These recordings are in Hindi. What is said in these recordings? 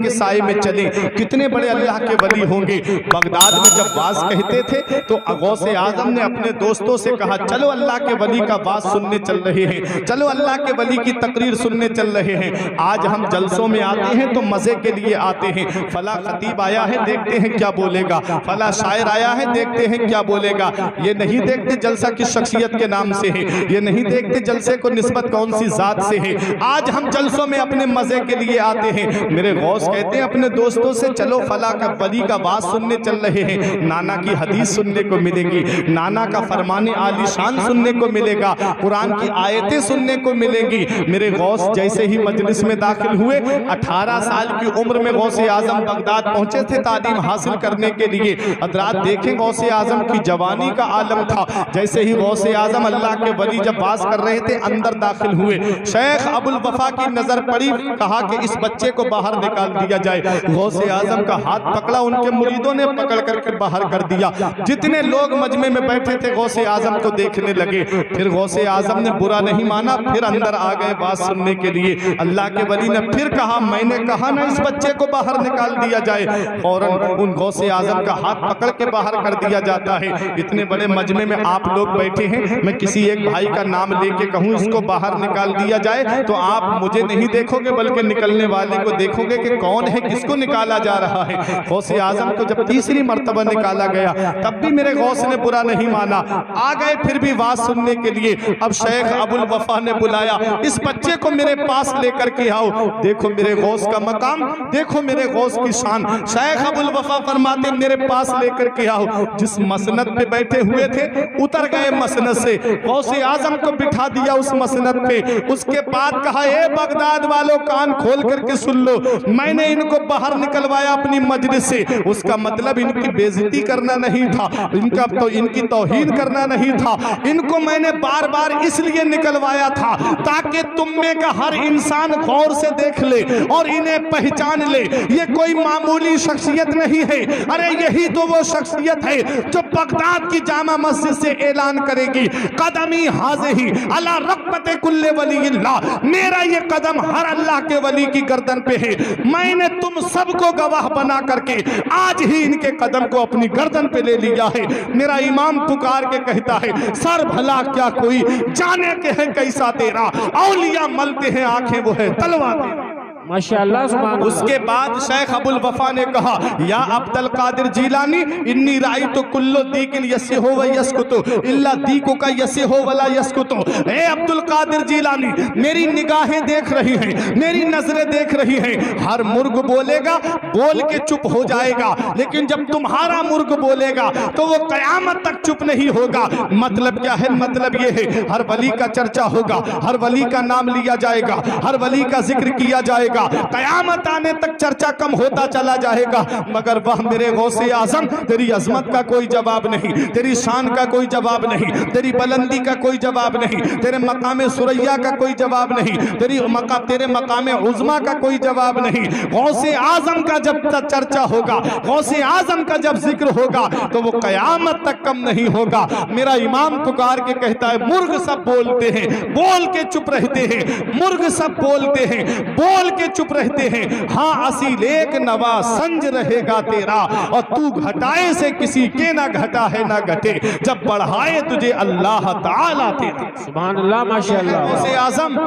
के साए में चले, कितने बड़े अल्लाह के वली होंगे। बगदाद में जब वाज कहते थे तो गौसे आजम ने अपने दोस्तों से कहा, चलो अल्लाह के वली का वाज सुनने चल रहे हैं, चलो अल्लाह के वली की तकरीर सुनने चल रहे हैं। आज हम जलसों में आते हैं तो मजे के लिए आते हैं, फला खतीब आया है देखते हैं क्या बोलेगा, फला शायर आया है देखते हैं क्या बोलेगा। ये नहीं देखते जलसा किस शख्सियत के नाम से है, ये नहीं देखते जलसे को निस्बत कौन सी जात से है। आज हम जलसों में अपने मजे के लिए आते हैं। मेरे गौस कहते हैं अपने दोस्तों से, चलो फला का वली का वाज सुनने चल रहे हैं, नाना की हदीस सुनने को मिलेगी, नाना का फरमाने आलीशान सुनने को मिलेगा, कुरान की आयतें सुनने को मिलेंगी। मेरे गौस जैसे ही मजलिस में दाखिल हुए, 18 साल की उम्र में गौसे आजम बगदाद पहुंचे थे तालीम हासिल करने के लिए। हज़रात देखें गौसे आजम की जवानी का आलम था। जैसे ही गौसे आजम अल्लाह के वली जब वाज कर रहे थे अंदर दाखिल हुए, शेख अबुल वफा की नजर पड़ी, कहा कि इस बच्चे को बाहर निकाल दिया जाए। गौसे आजम का हाथ पकड़ा, उनके मुरीदों ने पकड़ करके बाहर कर दिया। जितने लोग मजमे में बैठे थे गौसे आजम को देखने लगे। फिर गौसे आजम ने बुरा नहीं माना, फिर अंदर आ गए बात सुनने के लिए। अल्लाह के वली ने फिर कहा, मैंने कहा ना इस बच्चे को बाहर निकाल दिया जाए। और उन गौसे आजम का हाथ पकड़ के बाहर कर दिया जाता है। इतने बड़े मजमे में आप लोग बैठे हैं, मैं किसी एक भाई का नाम लेके कहूँ इसको बाहर निकाल दिया जाए तो आप मुझे नहीं देखोगे बल्कि निकलने वाले को देखोगे कि कौन है, किसको निकाला जा रहा है। गौसे आजम को जब तीसरी मर्तबा निकाला गया तब भी मेरे गौस ने बुरा नहीं माना, आ गए फिर भी वाज सुनने के लिए। अब शेख अबुल वफा ने बुलाया, इस बच्चे को मेरे पास लेकर के आओ। देखो मेरे गौस का मकाम, देखो मेरे गौस की शान। शेख अबुल वफा फरमाते मेरे पास लेकर के आओ। जिस मसनद पे बैठे हुए थे उतर गए मसनद से, गौसे आजम को बिठा दिया उस मसनद पे। उसके बाद कहा, ए बगदाद वालों कान खोल करके सुन लो, मैंने इनको बाहर निकलवाया अपनी मजलिस से। उसका मतलब इनकी बेइज्जती करना नहीं था, इनका तो इनकी तौहीन करना नहीं था। इनको मैंने बार बार इसलिए निकलवाया था ताकि तुम में का हर इंसान गौर से देख ले और इन्हें पहचान ले। ये कोई मामूली शख्सियत नहीं है, अरे यही तो वो शख्सियत है जो बगदाद की जामा मस्जिद से ऐलान करेगी, कदमी हाज़िही अला रक़बते कुल्ले वलील्लाह, मेरा ये कदम हर अल्लाह के वली की गर्दन पे है। मैंने तुम सबको गवाह बना करके आज ही इनके कदम को अपनी गर्दन पे ले लिया है। मेरा इमाम पुकार के कहता है, सर भला क्या कोई जाने के है कैसा तेरा, औलिया मलते हैं आंखें वो है तलवा तेरा। माशाअल्लाह सुभान अल्लाह। उसके बाद शेख अबुल वफा ने कहा, या अब्दुल कादिर जीलानी इन्नी राई तो कुल्लो दीकिन यसे हो व यसकुतो इल्ला दीको का यसे हो वला यसकुतो। ए अब्दुल कादिर जीलानी, मेरी निगाहें देख रही हैं, मेरी नजरें देख रही हैं। हर मुर्ग बोलेगा बोल के चुप हो जाएगा, लेकिन जब तुम्हारा मुर्ग बोलेगा तो वो कयामत तक चुप नहीं होगा। मतलब क्या है? मतलब ये है हर वली का चर्चा होगा, हर वली का नाम लिया जाएगा, हर वली का जिक्र किया जाएगा। कयामत आने तक चर्चा कम होता चला जाएगा, मगर वह मेरे गौसे आजम तेरी अजमत का कोई जवाब नहीं, तेरी शान का कोई जवाब नहीं, तेरी बुलंदी का कोई जवाब नहीं, तेरे मकाम सुरैया का कोई जवाब नहीं, तेरे मकाम उज़्मा का कोई जवाब नहीं। गौसे आजम का जब तक चर्चा होगा, गौसे आजम का जब जिक्र होगा तो वो कयामत तक कम नहीं होगा। मेरा इमाम पुकार के कहता है, मुर्ग सब बोलते हैं बोल के चुप रहते हैं, मुर्ग सब बोलते हैं बोल के चुप रहते हैं। हाँ असील एक नवा संज रहेगा तेरा, और तू घटाए से किसी के ना घटा है ना घटे, जब बढ़ाए तुझे अल्लाह ताला तेरा। सुभान अल्लाह माशाअल्लाह। गौसे आजम।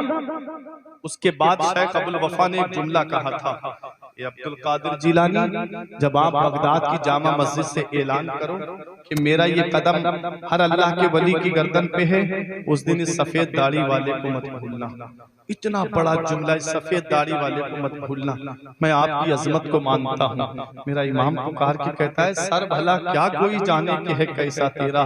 उसके बाद शेख अबुल वफा ने एक जुमला कहा था, ये अब्दुल कादिर जीलानी, जब आप बगदाद की जामा मस्जिद से ऐलान करो कि मेरा ये कदम हर अल्लाह के वली की गर्दन पे है, उस दिन इस सफेद दाढ़ी वाले को मत भूलना। इतना बड़ा जुमला, इस सफेद दाढ़ी वाले को मत भूलना, मैं आपकी अजमत को मानता हूँ। मेरा इमाम पुकार के कहता है, सर भला क्या कोई जाने के है कैसा तेरा,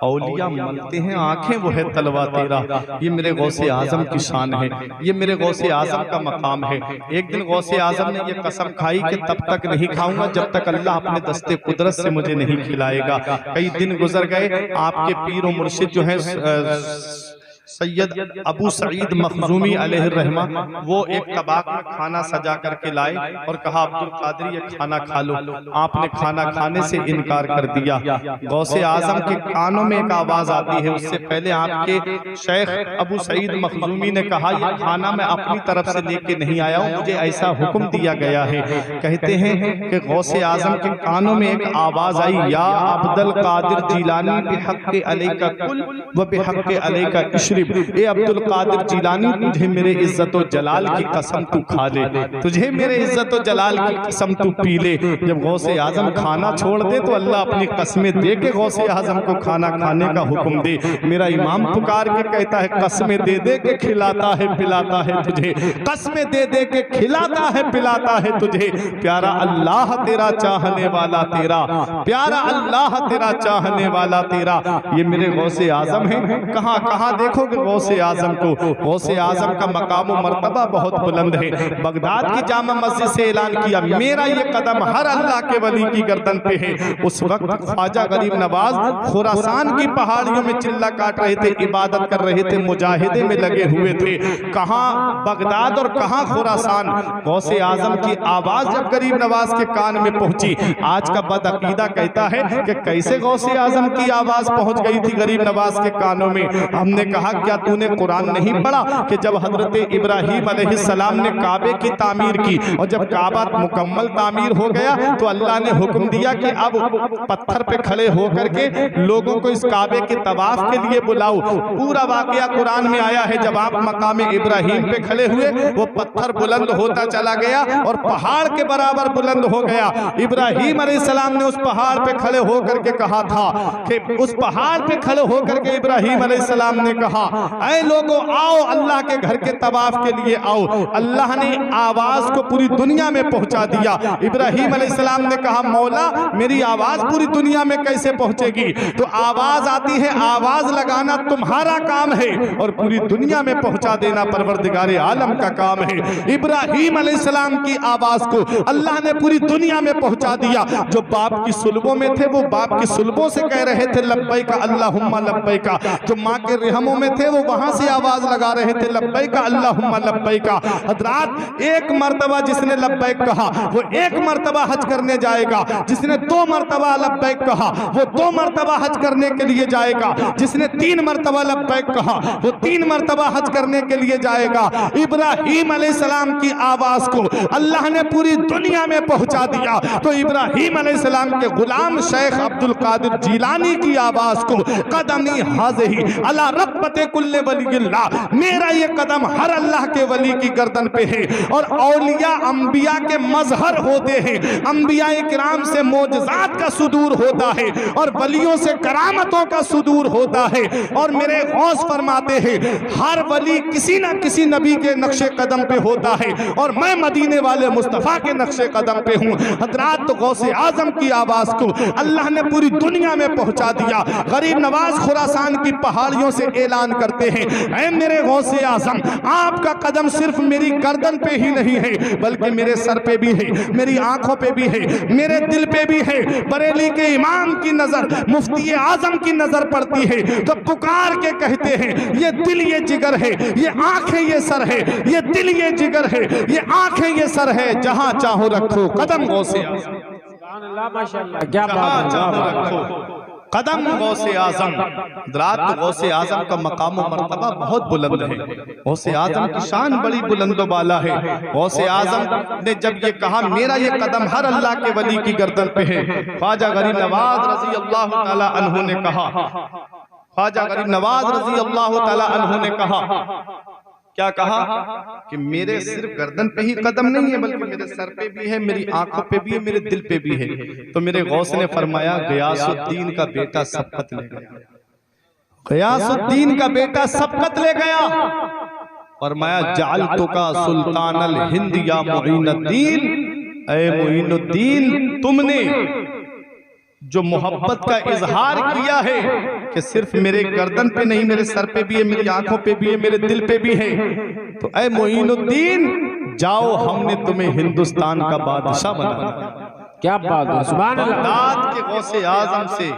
औलिया मलते हैं आंखें वो है तलवा तेरा। ये मेरे गौसे आजम की शान है, ये मेरे गौसे आजम का मकाम है। एक दिन गौसे आजम ने ये कसम खाई कि तब तक नहीं खाऊंगा जब तक अल्लाह अपने दस्ते कुदरत से मुझे नहीं खिलाएगा। कई दिन गुजर गए, आपके पीर और मुर्शिद जो है सैयद अबू सईद मखजूमी अलैहिर्रहमा वो एक तबाक में खाना सजा करके लाए और कहा अब्दुल कादरी ये खाना खा लो। आपने खाना खाने से इनकार कर दिया। गौसे आजम के कानों में एक आवाज आती है, उससे पहले आपके शेख अबू सईद मखजूमी ने कहा ये खाना मैं अपनी तरफ से लेके नहीं आया हूँ, मुझे ऐसा हुक्म दिया गया है। कहते हैं कि गौसे आजम के कानों में एक आवाज आई, या अब्दुल कादिर जिलानी बिहक़्क़ि अलैका कुल व बिहक़्क़ि अलैका इश्रिब। ए अब्दुल कादिर जिलानी तुझे मेरे इज्जत व जलाल की कसम तू खा ले, तुझे मेरे इज्जत व जलाल की कसम तू पी ले। जब गौसे आजम खाना छोड़ दे तो अल्लाह अपनी कसमें दे के गौसे आजम को खाना खाने का हुक्म दे। मेरा इमाम पुकार के कहता है कसमें दे दे के खिलाता है पिलाता है तुझे, कसमें दे दे के खिलाता है पिलाता है तुझे। प्यारा अल्लाह तेरा चाहने वाला तेरा, प्यारा अल्लाह तेरा चाहने वाला तेरा। ये मेरे गौसे आजम है। कहाँ कहाँ देखोगे गौसे आजम को। गौसे आजम का मकाम व मर्तबा बहुत बुलंद है। बगदाद की जामा मस्जिद से ऐलान किया मेरा ये कदम हर अल्लाह के वली की गर्दन पे है। उस वक्त ख्वाजा गरीब नवाज खुरासान की पहाड़ियों में चिल्ला काट रहे थे, इबादत कर रहे थे, मुजाहिदे में लगे हुए थे। कहाँ बगदाद और कहाँ खुरासान। गौसे आजम की आवाज जब गरीब नवाज के कान में पहुंची, आज का बदअकीदा कहता है कि कैसे गौसे आजम की आवाज पहुंच गई थी गरीब नवाज के कानों में। हमने कहा क्या तूने कुरान नहीं पढ़ा कि जब हजरत इब्राहिम अलैहिस्सलाम ने काबे की तामीर की और जब काबा मुकम्मल तामीर हो गया तो अल्लाह ने हुक्म दिया कि अब पत्थर पे खड़े होकर के लोगों को इस काबे के तवाफ के लिए बुलाओ। पूरा वाकया कुरान में आया है। जब आप मकाम इब्राहिम पे खड़े हुए वो पत्थर बुलंद होता चला गया और पहाड़ के बराबर बुलंद हो गया। इब्राहिम अलैहिस्सलाम ने उस पहाड़ पे खड़े होकर के कहा था कि उस पहाड़ पे खड़े होकर के इब्राहिम अलैहिस्सलाम ने कहा ऐ लोगों आओ अल्लाह के घर के तवाफ के लिए आओ। अल्लाह ने आवाज को पूरी दुनिया में पहुंचा दिया। इब्राहिम अलैहिस्सलाम ने कहा मौला मेरी आवाज पूरी दुनिया में कैसे पहुंचेगी। तो आवाज आती है, आवाज लगाना तुम्हारा काम है और पूरी दुनिया में पहुंचा देना परवरदिगारे आलम का काम है। इब्राहिम अलैहिस्सलाम की आवाज को अल्लाह ने पूरी दुनिया में पहुंचा दिया। जो बाप की सुल्बों में थे वो बाप की सुल्बों से कह रहे थे लब्बैका अल्लाहुम्मा लब्बैका। जो माँ के रहमों में थे वो वहां से आवाज लगा रहे थे लब्बैका अल्लाहुम्मा लब्बैका। हजरात एक मर्तबा जिसने लब्बैक कहा वो एक मर्तबा हज करने जाएगा, जिसने 2 मर्तबा लब्बैक कहा वो 2 मर्तबा हज करने के लिए जाएगा, जिसने 3 मर्तबा लब्बैक कहा वो 3 मर्तबा हज करने के लिए जाएगा। इब्राहिम अलैहिस्सलाम की आवाज को अल्लाह ने पूरी दुनिया में पहुंचा दिया। तो इब्राहिम अलैहिस्सलाम के गुलाम शेख अब्दुल कादिर जिलानी की आवाज को कदमी हाज़िही अला रब्बते कुल्ले वलियल्लाह, मेरा ये कदम हर अल्लाह के वली की गर्दन पे है। और औलिया अंबिया के मजहर होते हैं, अंबिया किराम से मोजज़ात का सुदूर होता है और वलियों से करामतों का सुदूर होता है। और मेरे गौस फरमाते हैं हर वली किसी ना किसी नबी के नक्शे कदम पे होता है और मैं मदीने वाले मुस्तफ़ा के नक्शे कदम पे हूँ। हजरात तो गौसे आजम की आवाज को अल्लाह ने पूरी दुनिया में पहुंचा दिया। गरीब नवाज खुरासान की पहाड़ियों से ऐलान करते हैं ऐ मेरे गौसे आजम आपका कदम सिर्फ मेरी गर्दन पे ही नहीं है बल्कि मेरे सर पे भी है, मेरी आंखों पे भी है, मेरे दिल पे भी है। बरेली के इमाम की नजर मुफ्ती आजम की नजर पड़ती है तो पुकार के कहते हैं ये दिल ये जिगर है, ये आंखें ये सर है, ये दिल ये जिगर है, ये आंखें ये सर है, जहां चाहो रखो कदम गौसे आजम, क्या बात है कदम गौसे आजम। रात गौसे आजम का मकाम व मर्तबा बहुत बुलंद है। गौसे आजम की शान बड़ी बुलंद वाला है। गौसे आजम ने जब ये कहा मेरा ये कदम हर अल्लाह के वली की गर्दन पे है, ख्वाजा गरीब नवाज रजी अल्लाह ताला अन्हु ने कहा, ख्वाजा गरीब नवाज रजी अल्लाह ताला अन्हु ने कहा क्या कहा कि मेरे सिर्फ गर्दन पे ही कदम नहीं है बल्कि मेरे सर पे भी है, मेरी आंखों पे भी है, मेरे दिल पे भी है। तो मेरे गौस ने फरमाया गयासुद्दीन का बेटा सबकत ले गया, गयासुद्दीन का बेटा सबकत ले गया। फरमाया जालतु का सुल्तान अल हिंद या मुईनुद्दीन, ऐ मुईनुद्दीन तुमने जो मोहब्बत का इजहार किया है कि सिर्फ मेरे गर्दन पे नहीं मेरे सर पे भी है, मेरी आंखों पे भी है, मेरे दिल पे भी है, तो ऐ मुईनुद्दीन जाओ हमने तुम्हें हिंदुस्तान का बादशाह बना दिया। क्या बात है, सुभान अल्लाह। बगदाद के गौसे आजम से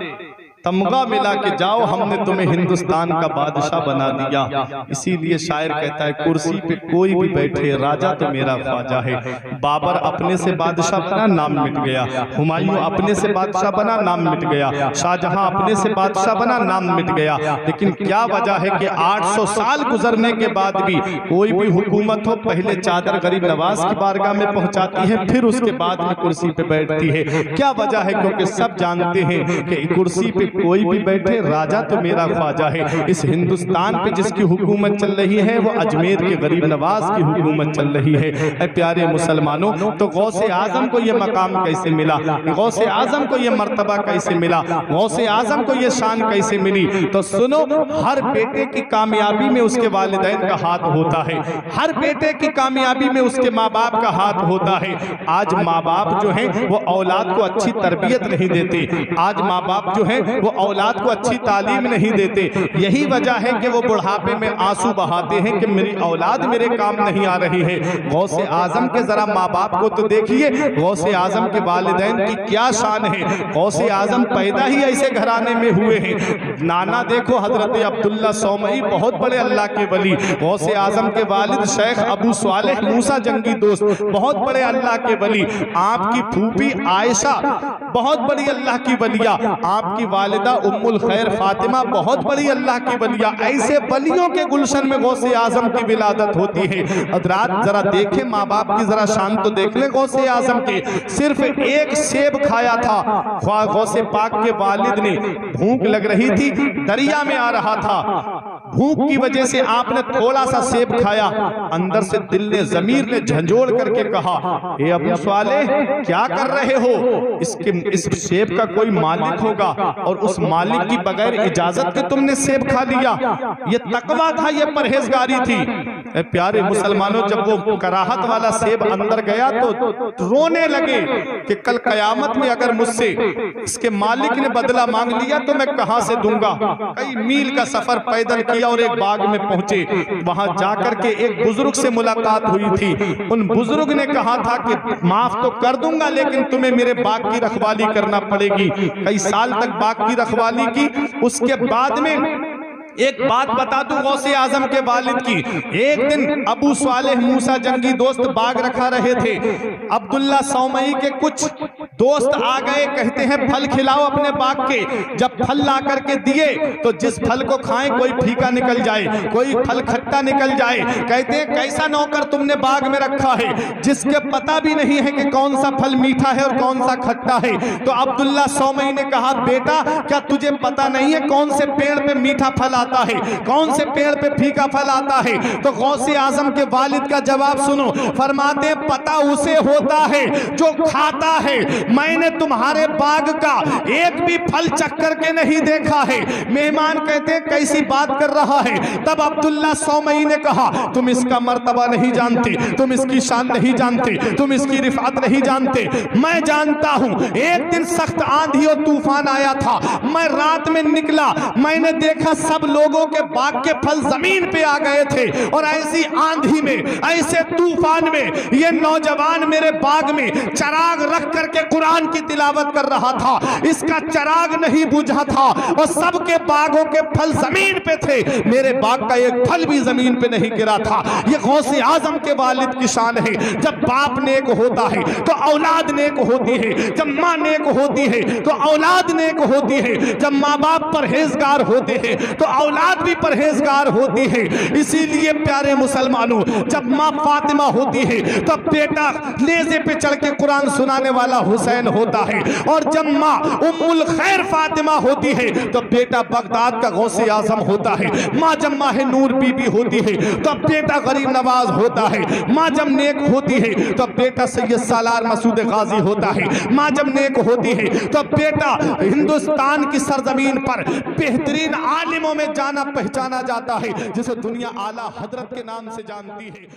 तमगा मिला के जाओ, हमने तुम्हें हिंदुस्तान का बादशाह बना दिया। इसीलिए शायर कहता है कुर्सी पे कोई भी बैठे राजा तो मेरा ख्वाजा है। बाबर अपने से बादशाह बना, नाम मिट गया। हुमायूं अपने से बादशाह बना, नाम मिट गया। शाहजहां अपने से बादशाह बना, नाम मिट गया। लेकिन क्या वजह है कि 800 साल गुजरने के बाद भी कोई भी हुकूमत हो पहले चादर गरीब नवाज की बारगाह में पहुंचाती है, फिर उसके बाद में कुर्सी पे बैठती है। क्या वजह है? क्योंकि सब जानते हैं कि कुर्सी पे कोई भी बैठे राजा तो मेरा ख्वाजा है। इस हिंदुस्तान पे जिसकी हुकूमत चल रही है वो अजमेर के गरीब नवाज की हुकूमत चल रही है। प्यारे मुसलमानों, तो गौसे आजम को ये मकाम कैसे मिला? गौसे आजम को ये मर्तबा कैसे मिला? गौसे आजम को ये शान कैसे मिली? तो सुनो, हर बेटे की कामयाबी में उसके वालिदैन का हाथ होता है। हर बेटे की कामयाबी में उसके माँ बाप का हाथ होता है। आज माँ बाप जो है वो औलाद को अच्छी तरबियत नहीं देते। आज माँ बाप जो है वो औलाद को अच्छी तालीम नहीं देते। यही वजह है कि वो बुढ़ापे में आंसू बहाते हैं कि मेरी औलाद मेरे काम नहीं आ रही है। गौसे आजम के जरा माँ बाप को तो देखिए, गौसे आजम के वालिदैन की क्या शान है। गौसे आजम पैदा ही ऐसे घराने में हुए हैं। नाना देखो हजरत अब्दुल्ला सौमई, बहुत बड़े अल्लाह के वली। गौसे आजम के वालिद शेख अबू स्वालेह मूसा जंगी दोस्त, बहुत बड़े अल्लाह के वली। आपकी फूफी आयशा बहुत बड़ी अल्लाह की वलिया। आपकी वालिदा उम्मुल खैर फातिमा बहुत बड़ी अल्लाह की वलिया। ऐसे वलियों के गुलशन में गौसे आजम की विलादत होती है। हजरात जरा देखें, माँ बाप की जरा शान तो देख ले। गौसे आजम के सिर्फ एक सेब खाया था, गौसे पाक के वालिद ने भूख लग रही थी, दरिया में आ रहा था। भूख की वजह से आपने थोड़ा सा सेब खाया, अंदर से दिल ने ज़मीर ने झंझोड़ करके कहा, हे अबू स्वालेह क्या कर रहे हो? इस सेब का कोई मालिक होगा और उस मालिक की बगैर इजाजत के तुमने सेब खा लिया। ये तकवा था, ये परहेजगारी थी। प्यारे मुसलमानों, जब वो कराहत वाला सेब अंदर गया तो रोने लगे कि कल कयामत में अगर मुझसे इसके मालिक ने बदला मांग लिया तो मैं कहां से दूंगा। कई मील का सफर पैदल किया और एक बाग में पहुंचे। वहां जाकर के एक बुजुर्ग से मुलाकात हुई थी। उन बुजुर्ग ने कहा था कि माफ तो कर दूंगा लेकिन तुम्हें मेरे बाग की रखवाली करना पड़ेगी। कई साल तक बाग की रखवाली की। उसके बाद में एक बात बता दूं गौसे आजम के वालिद की। एक दिन अबू स्वालेह मूसा जंगी दोस्त बाग रखा रहे थे। अब्दुल्ला सौमई के कुछ दोस्त आ गए, कहते हैं फल खिलाओ अपने बाग के। जब फल ला करके दिए तो जिस फल को खाएं कोई फीका निकल जाए, कोई फल खट्टा निकल जाए। कहते हैं कैसा नौकर तुमने बाग में रखा है जिसके पता भी नहीं है कि कौन सा फल मीठा है और कौन सा खट्टा है। तो अब्दुल्ला सौमई ने कहा, बेटा क्या तुझे पता नहीं है कौन से पेड़ पे मीठा फल आता है, कौन से पेड़ पे फीका फल आता है? तो गौसे आजम के वालिद का जवाब सुनो। फरमाते पता उसे होता है जो खाता है। मैंने तुम्हारे बाग का एक भी फल चक्कर के नहीं देखा है। मेहमान कहते कैसी बात कर रहा है? तब अब्दुल्ला सौमई ने कहा, तुम इसका मर्तबा नहीं जानते, तुम इसकी शान नहीं जानते, तुम इसकी रिफात नहीं जानते। मैं जानता हूं। एक दिन सख्त आंधी और तूफान आया था। मैं रात में निकला, मैंने देखा सब लोगों के बाग के फल जमीन पे आ गए थे। और ऐसी आंधी में, ऐसे तूफान में ये नौजवान मेरे बाग में चराग रख करके कुरान की तिलावत कर रहा था। इसका चराग नहीं बुझा था और सबके बागों के फल जमीन पे थे। मेरे बाग का एक फल भी जमीन पे नहीं गिरा था। ये गौसे आजम के वालिद की शान है। जब बाप नेक होता है तो औलाद नेक होती है। जब माँ नेक होती है तो औलाद नेक होती है। जब माँ बाप परहेजगार होते हैं तो औलाद भी परहेजगार होती है। इसीलिए प्यारे मुसलमानों, जब माँ फातिमा होती है तो बेटा नेज़े पे चढ़ के कुरान सुनाने वाला हुसैन होता है। और जब माँ उम्मुल खैर फातिमा होती है तो बेटा बगदाद का गौसे आजम होता है। माँ जब माह नूर बीबी होती है तो बेटा गरीब नवाज होता है। माँ जब नेक होती है तो बेटा सैयद सालार मसूद गाजी होता है। माँ जब नेक होती है तो बेटा हिंदुस्तान की सरजमीन पर बेहतरीन आलिमों में जाना पहचाना जाता है, जिसे दुनिया आला हजरत के नाम से जानती है।